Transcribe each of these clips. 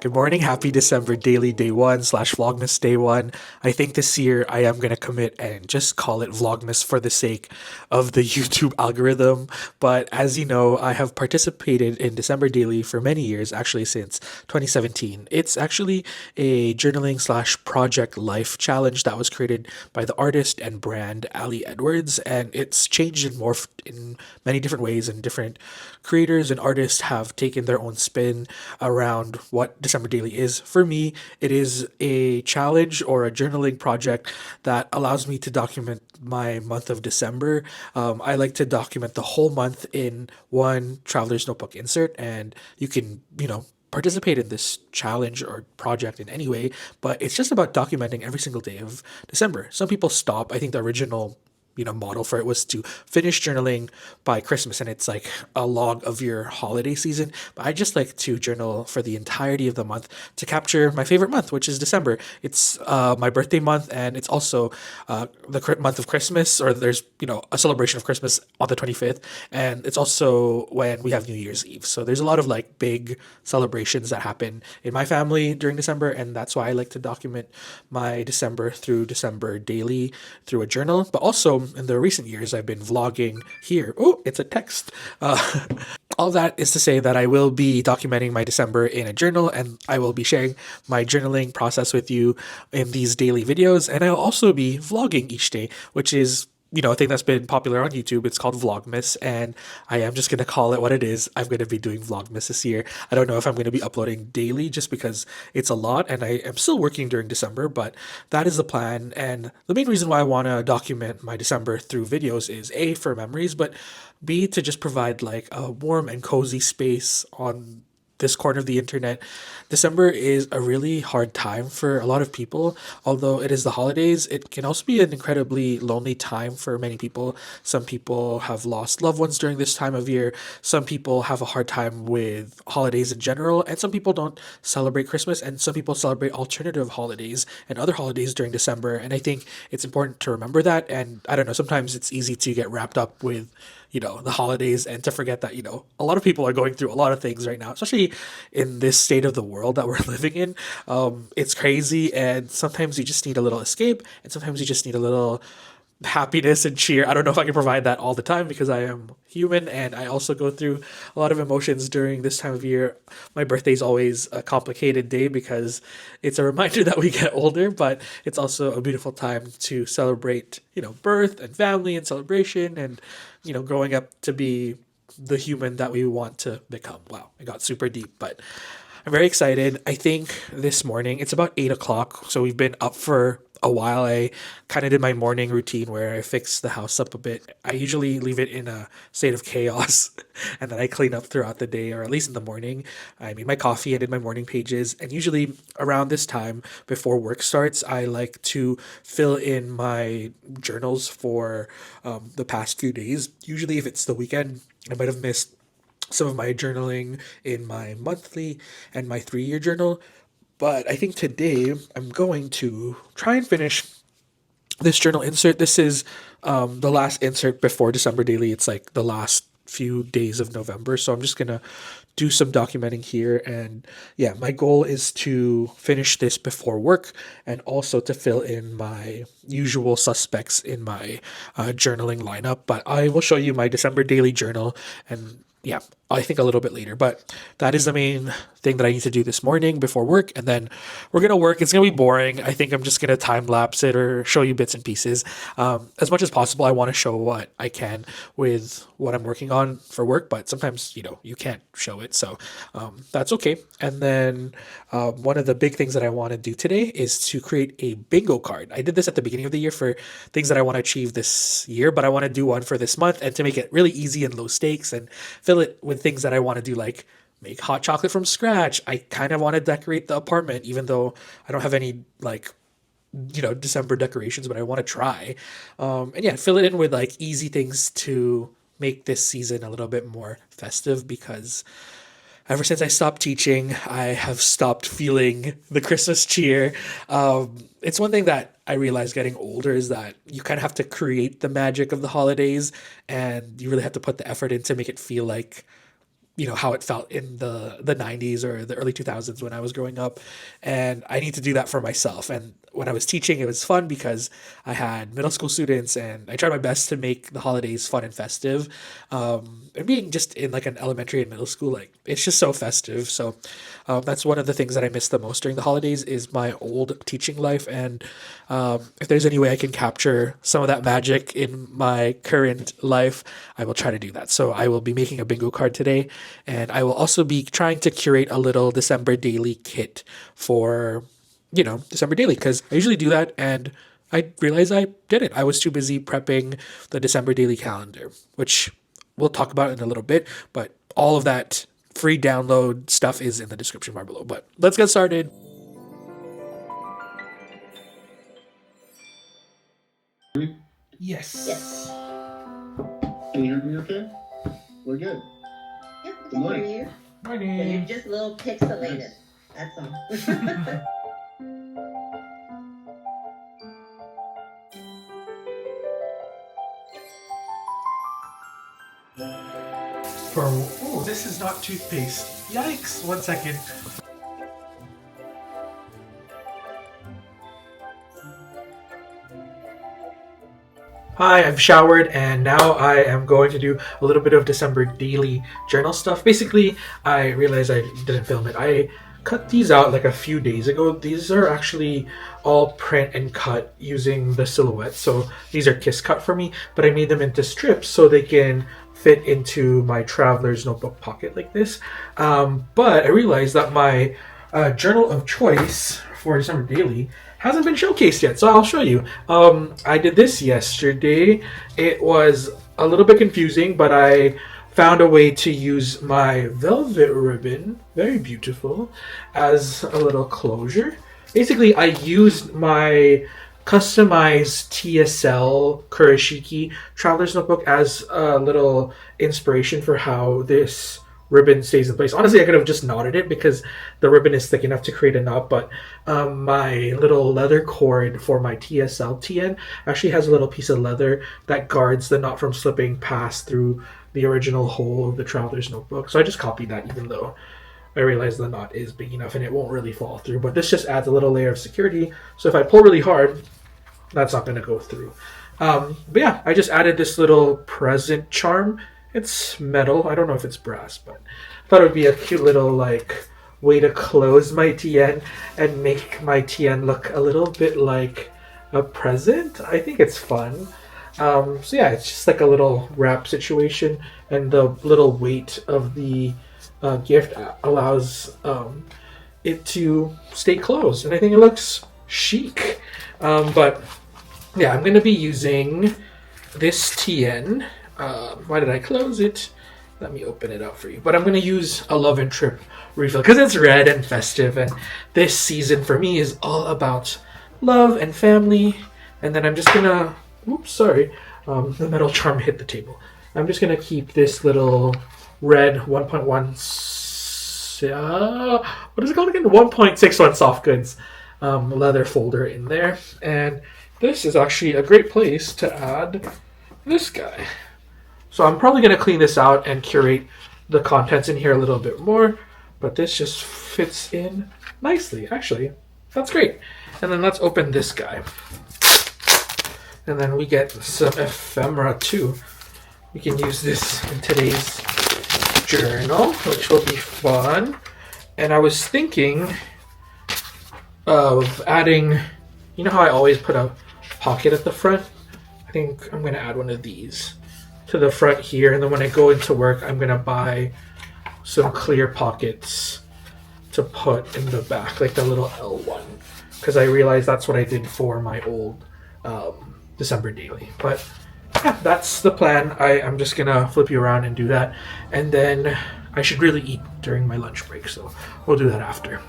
Good morning. Happy December daily day one slash Vlogmas day one. I think this year I am going to commit and just call it Vlogmas for the sake of the YouTube algorithm. But as you know, I have participated in December daily for many years, actually since 2017. It's actually a journaling slash project life challenge that was created by the artist and brand Ali Edwards. And it's changed and morphed in many different ways, and different creators and artists have taken their own spin around what December Daily is. For me, it is a challenge or a journaling project that allows me to document my month of December. I like to document the whole month in one traveler's notebook insert, and you can, participate in this challenge or project in any way, but it's just about documenting every single day of December. Some people stop. I think the original model for it was to finish journaling by Christmas, and it's like a log of your holiday season. But I just like to journal for the entirety of the month to capture my favorite month, which is December. It's my birthday month, and it's also the month of Christmas, or there's a celebration of Christmas on the 25th, and it's also when we have New Year's Eve. So there's a lot of like big celebrations that happen in my family during December, and that's why I like to document my December through December daily through a journal. But also in the recent years, I've been vlogging here. Oh, it's a text. All that is to say that I will be documenting my December in a journal, and I will be sharing my journaling process with you in these daily videos. And I'll also be vlogging each day, which is a thing that's been popular on YouTube. It's called Vlogmas, and I am just going to call it what it is. I'm going to be doing Vlogmas this year. I don't know if I'm going to be uploading daily just because it's a lot, and I am still working during December, but that is the plan. And the main reason why I want to document my December through videos is A, for memories, but B, to just provide like a warm and cozy space on this corner of the internet. December is a really hard time for a lot of people. Although it is the holidays, it can also be an incredibly lonely time for many people. Some people have lost loved ones during this time of year. Some people have a hard time with holidays in general, and some people don't celebrate Christmas, and some people celebrate alternative holidays and other holidays during December. And I think it's important to remember that. And I don't know, sometimes it's easy to get wrapped up with the holidays and to forget that, a lot of people are going through a lot of things right now, especially in this state of the world that we're living in. It's crazy, and sometimes you just need a little escape, and sometimes you just need a little happiness and cheer. I don't know if I can provide that all the time because I am human and I also go through a lot of emotions during this time of year. My birthday is always a complicated day because it's a reminder that we get older, but it's also a beautiful time to celebrate, birth and family and celebration and, growing up to be the human that we want to become. Wow, it got super deep, but I'm very excited. I think this morning, it's about 8 o'clock. So we've been up for a while. I kind of did my morning routine where I fix the house up a bit. I usually leave it in a state of chaos and then I clean up throughout the day, or at least in the morning. I made my coffee, I did my morning pages, and usually around this time before work starts, I like to fill in my journals for the past few days. Usually, if it's the weekend, I might have missed some of my journaling in my monthly and my 3 year journal. But I think today I'm going to try and finish this journal insert. This is the last insert before December Daily. It's like the last few days of November. So I'm just going to do some documenting here. And yeah, my goal is to finish this before work and also to fill in my usual suspects in my journaling lineup. But I will show you my December Daily journal, and yeah, I think a little bit later. But that is the main thing that I need to do this morning before work. And then we're going to work. It's going to be boring. I think I'm just going to time lapse it or show you bits and pieces. As much as possible, I want to show what I can with what I'm working on for work. But sometimes, you can't show it. So that's okay. And then one of the big things that I want to do today is to create a bingo card. I did this at the beginning of the year for things that I want to achieve this year, but I want to do one for this month, and to make it really easy and low stakes and fill it with things that I want to do, like make hot chocolate from scratch. I kind of want to decorate the apartment, even though I don't have any like December decorations, but I want to try. And yeah, fill it in with like easy things to make this season a little bit more festive, because ever since I stopped teaching, I have stopped feeling the Christmas cheer. It's one thing that I realized getting older is that you kind of have to create the magic of the holidays, and you really have to put the effort in to make it feel like how it felt in the 90s or the early 2000s when I was growing up, and I need to do that for myself. And when I was teaching, it was fun because I had middle school students, and I tried my best to make the holidays fun and festive. And being just in like an elementary and middle school, like it's just so festive. So that's one of the things that I miss the most during the holidays is my old teaching life. And if there's any way I can capture some of that magic in my current life, I will try to do that. So I will be making a bingo card today, and I will also be trying to curate a little December daily kit for, December daily, because I usually do that, and I realized I didn't. I was too busy prepping the December daily calendar, which we'll talk about in a little bit, but all of that free download stuff is in the description bar below. But let's get started. Yes. Yes. Can you hear me okay? We're good. Yep, Good morning. you. Morning. So you're just a little pixelated. That's all. Oh, this is not toothpaste. Yikes. 1 second. Hi, I've showered and now I am going to do a little bit of December daily journal stuff. Basically, I realized I didn't film it. I cut these out like a few days ago. These are actually all print and cut using the silhouette. So these are kiss cut for me, but I made them into strips so they can fit into my traveler's notebook pocket like this. But I realized that my journal of choice for December daily hasn't been showcased yet, so I'll show you. I did this yesterday. It was a little bit confusing, but I found a way to use my velvet ribbon, very beautiful, as a little closure. Basically, I used my customized TSL Kurashiki Traveler's Notebook as a little inspiration for how this ribbon stays in place. Honestly, I could have just knotted it because the ribbon is thick enough to create a knot, but my little leather cord for my TSL TN actually has a little piece of leather that guards the knot from slipping past through the original hole of the Traveler's Notebook. So I just copied that, even though I realize the knot is big enough and it won't really fall through. But this just adds a little layer of security. So if I pull really hard, that's not going to go through. But yeah, I just added this little present charm. It's metal. I don't know if it's brass, but I thought it would be a cute little way to close my TN and make my TN look a little bit like a present. I think it's fun. So yeah, it's just like a little wrap situation, and the little weight of the gift allows it to stay closed, and I think it looks chic. But yeah, I'm going to be using this TN. Why did I close it? Let me open it up for you. But I'm going to use a Love and Trip refill because it's red and festive, and this season for me is all about love and family. And then I'm just going to, oops, sorry, the metal charm hit the table. I'm just going to keep this little red 1.1, what is it called again? 1.61 soft goods leather folder in there. And this is actually a great place to add this guy. So I'm probably going to clean this out and curate the contents in here a little bit more, but this just fits in nicely. Actually, that's great. And then let's open this guy. And then we get some ephemera too. We can use this in today's journal, which will be fun. And I was thinking of adding, you know how I always put a pocket at the front? I think I'm going to add one of these to the front here, and then when I go into work, I'm going to buy some clear pockets to put in the back, like the little L1, because I realized that's what I did for my old December daily. But yeah, that's the plan. I'm just going to flip you around and do that, and then I should really eat during my lunch break, so we'll do that after.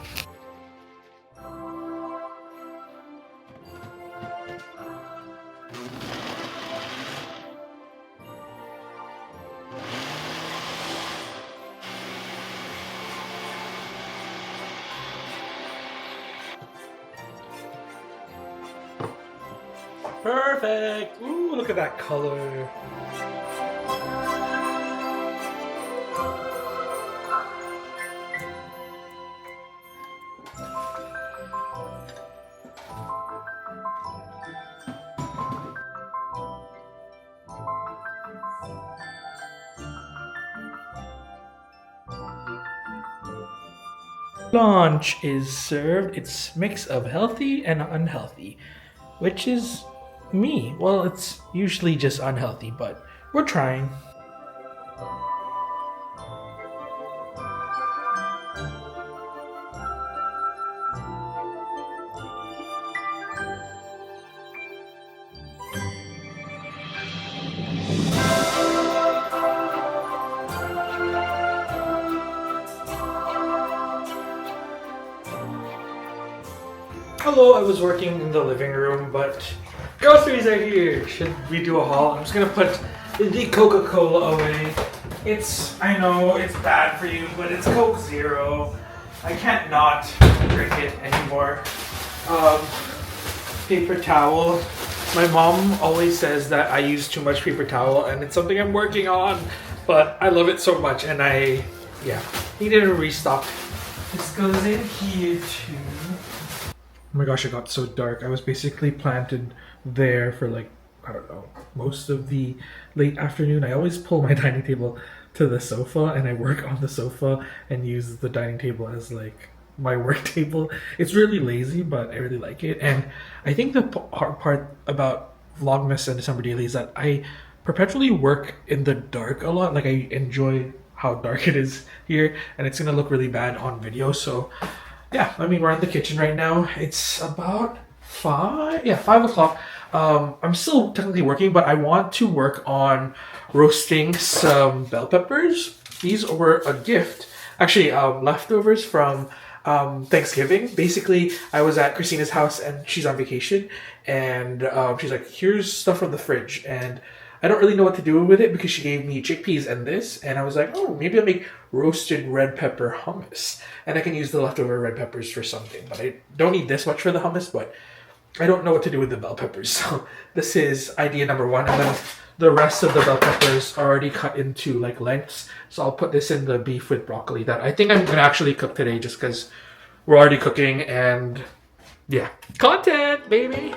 Perfect! Ooh, look at that color. Lunch is served. It's mix of healthy and unhealthy, which is me. Well, it's usually just unhealthy, but we're trying. Hello, I was working in the living room, but groceries are here. Should we do a haul? I'm just gonna put the Coca-Cola away. I know it's bad for you, but it's Coke Zero. I can't not drink it anymore. Paper towel. My mom always says that I use too much paper towel, and it's something I'm working on, but I love it so much, and needed a restock. This goes in here too. Oh my gosh, it got so dark. I was basically planted there for like, I don't know, most of the late afternoon. I always pull my dining table to the sofa and I work on the sofa and use the dining table as like my work table. It's really lazy, but I really like it. And I think the hard part about Vlogmas and December Daily is that I perpetually work in the dark a lot. Like I enjoy how dark it is here, and it's gonna look really bad on video. So yeah, I mean, we're in the kitchen right now. It's about 5 o'clock. I'm still technically working, but I want to work on roasting some bell peppers. These were a gift, actually leftovers from Thanksgiving. Basically, I was at Christina's house and she's on vacation, and she's like, here's stuff from the fridge, and I don't really know what to do with it because she gave me chickpeas and this, and I was like, oh, maybe I'll make roasted red pepper hummus, and I can use the leftover red peppers for something. But I don't need this much for the hummus, but I don't know what to do with the bell peppers. So this is idea number one, and then the rest of the bell peppers are already cut into like lengths. So I'll put this in the beef with broccoli that I think I'm gonna actually cook today, just because we're already cooking, and yeah, content, baby.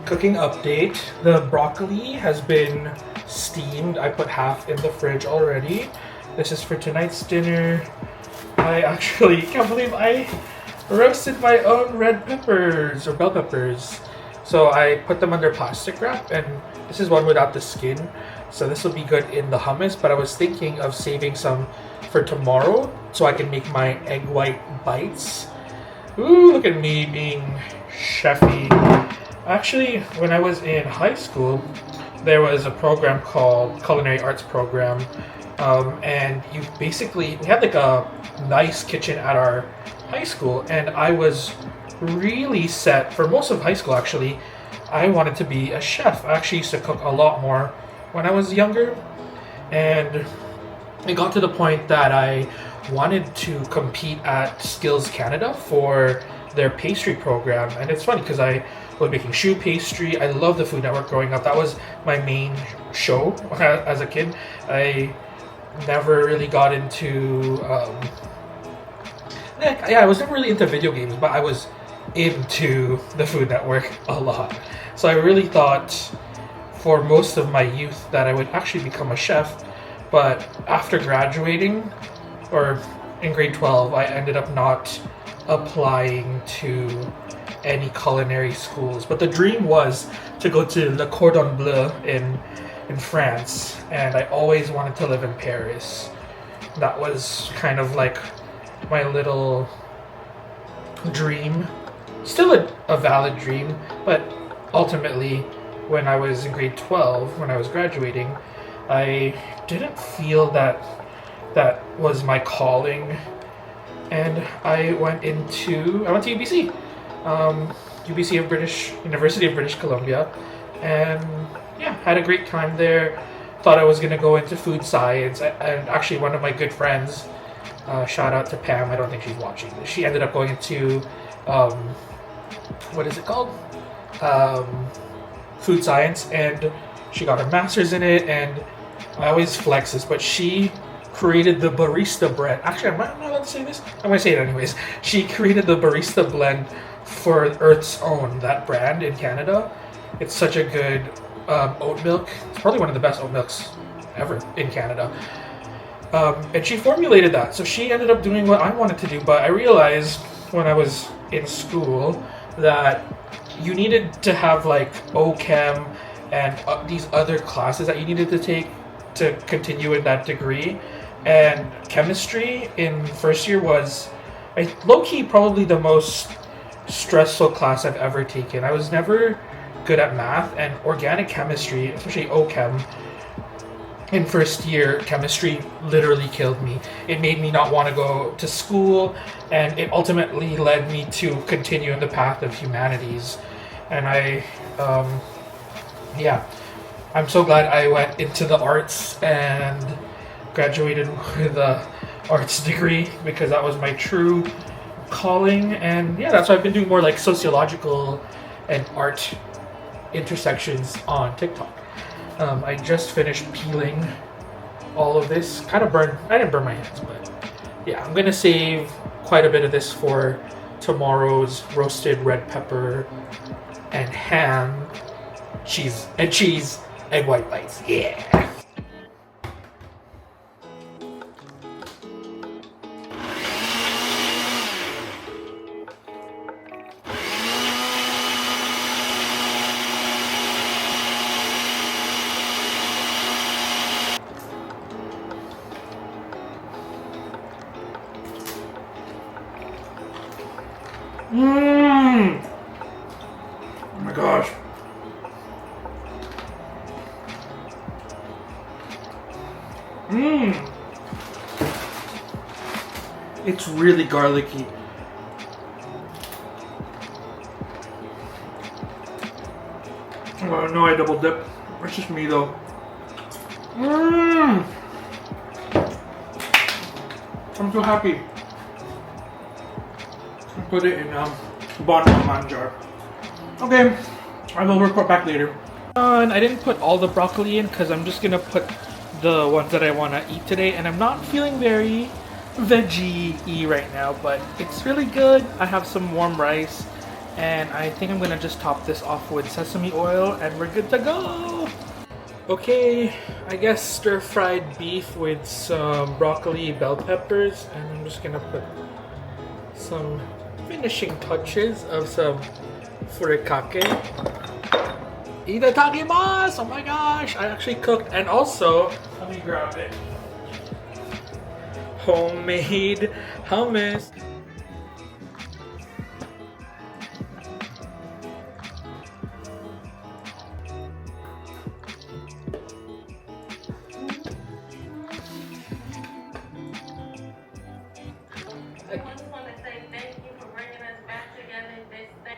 Cooking update. The broccoli has been steamed. I put half in the fridge already. This is for tonight's dinner. I actually can't believe I roasted my own red peppers or bell peppers. So I put them under plastic wrap, and this is one without the skin. So this will be good in the hummus, but I was thinking of saving some for tomorrow so I can make my egg white bites. Ooh, look at me being chefy. Actually, when I was in high school, there was a program called Culinary Arts Program, and we had like a nice kitchen at our high school, and I was really set for most of high school. Actually, I wanted to be a chef. I actually used to cook a lot more when I was younger, and it got to the point that I wanted to compete at Skills Canada for their pastry program. And it's funny because I was making choux pastry. I loved the Food Network growing up. That was my main show as a kid. I never really got into I was never really into video games, but I was into the Food Network a lot. So I really thought for most of my youth that I would actually become a chef. But after graduating, or in grade 12, I ended up not applying to any culinary schools. But the dream was to go to Le Cordon Bleu in France, and I always wanted to live in Paris. That was kind of like my little dream. Still a valid dream, but ultimately when I was in grade 12, when I was graduating, I didn't feel that was my calling, and I went to UBC, UBC of University of British Columbia, and yeah, had a great time there. Thought I was gonna go into food science, and actually one of my good friends, shout out to Pam, I don't think she's watching, she ended up going into what is it called? Food science, and she got her master's in it. And I always flex this, but she created the barista bread. Actually, I'm not allowed allowed to say this? I'm going to say it anyways. She created the barista blend for Earth's Own, that brand in Canada. It's such a good oat milk. It's probably one of the best oat milks ever in Canada. And she formulated that. So she ended up doing what I wanted to do. But I realized when I was in school that you needed to have like OChem and these other classes that you needed to take to continue in that degree. And chemistry in first year was low-key probably the most stressful class I've ever taken. I was never good at math, and organic chemistry, especially OChem, in first year chemistry literally killed me. It made me not want to go to school, and it ultimately led me to continue in the path of humanities. And I'm so glad I went into the arts and graduated with a arts degree, because that was my true calling. And yeah, that's why I've been doing more like sociological and art intersections on TikTok. I just finished peeling all of this. Kind of burned. I didn't burn my hands, but yeah, I'm gonna save quite a bit of this for tomorrow's roasted red pepper and ham, cheese, and white rice. Yeah. Oh my gosh. It's really garlicky. Oh no, I double dip. It's just me though. I'm so happy. Put it in bottom of my jar. Okay, I will report back later. And I didn't put all the broccoli in because I'm just gonna put the ones that I want to eat today, and I'm not feeling very veggie-y right now, but it's really good. I have some warm rice, and I think I'm gonna just top this off with sesame oil, and we're good to go. Okay, I guess stir-fried beef with some broccoli, bell peppers, and I'm just gonna put some finishing touches of some furikake. Itadakimasu! Oh my gosh, I actually cooked, and also, let me grab it. Homemade hummus. I just want to say thank you for bringing us back together this day.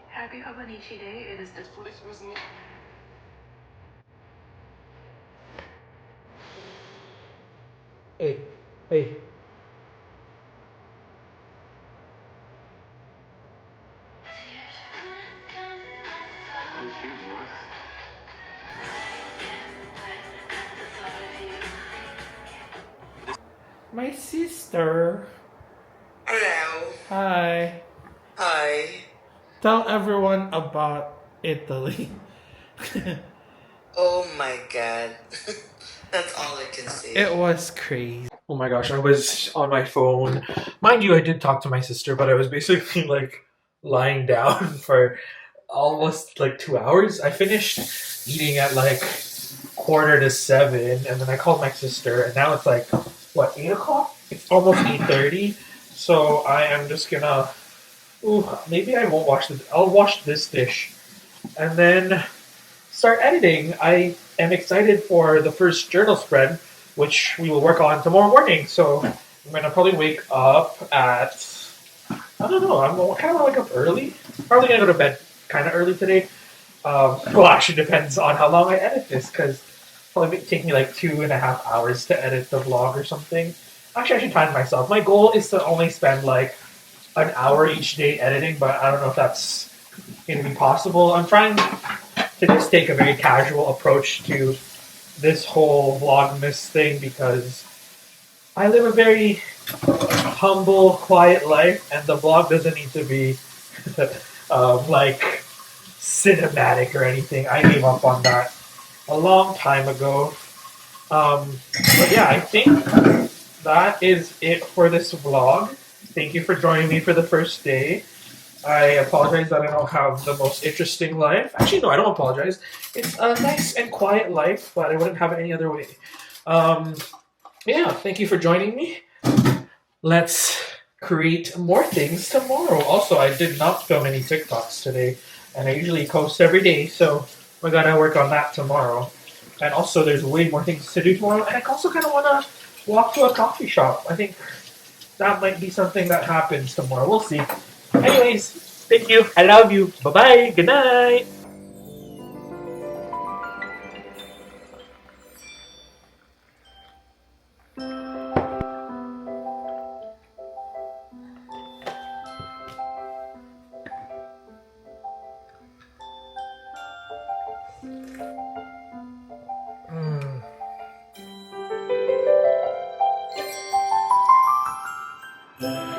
Happy Hobonichi Day. It is this place was me. Hey. My sister. Hello. Hi. Hi. Tell everyone about Italy. Oh my god. That's all I can say. It was crazy. Oh my gosh, I was on my phone. Mind you, I did talk to my sister, but I was basically like lying down for almost like 2 hours. I finished eating at like 6:45, and then I called my sister, and now it's like, what, 8 o'clock? It's almost 8:30. So I am just gonna, maybe I won't wash this. I'll wash this dish and then start editing. I am excited for the first journal spread, which we will work on tomorrow morning. So I'm gonna probably wake up at, I don't know, I'm kind of want to wake up early. Probably gonna go to bed kind of early today. Well, actually depends on how long I edit this, because probably take me like 2.5 hours to edit the vlog or something. Actually, I should time myself. My goal is to only spend like an hour each day editing, but I don't know if that's going to be possible. I'm trying to just take a very casual approach to this whole Vlogmas thing because I live a very humble, quiet life, and the vlog doesn't need to be like cinematic or anything. I gave up on that a long time ago. But yeah, I think that is it for this vlog. Thank you for joining me for the first day. I apologize that I don't have the most interesting life. Actually, no, I don't apologize. It's a nice and quiet life, but I wouldn't have it any other way. Yeah, thank you for joining me. Let's create more things tomorrow. Also, I did not film any TikToks today, and I usually post every day, so we gotta work on that tomorrow. And also, there's way more things to do tomorrow, and I also kind of want to walk to a coffee shop. I think that might be something that happens tomorrow. We'll see. Anyways, thank you. I love you. Bye-bye. Good night. Mm.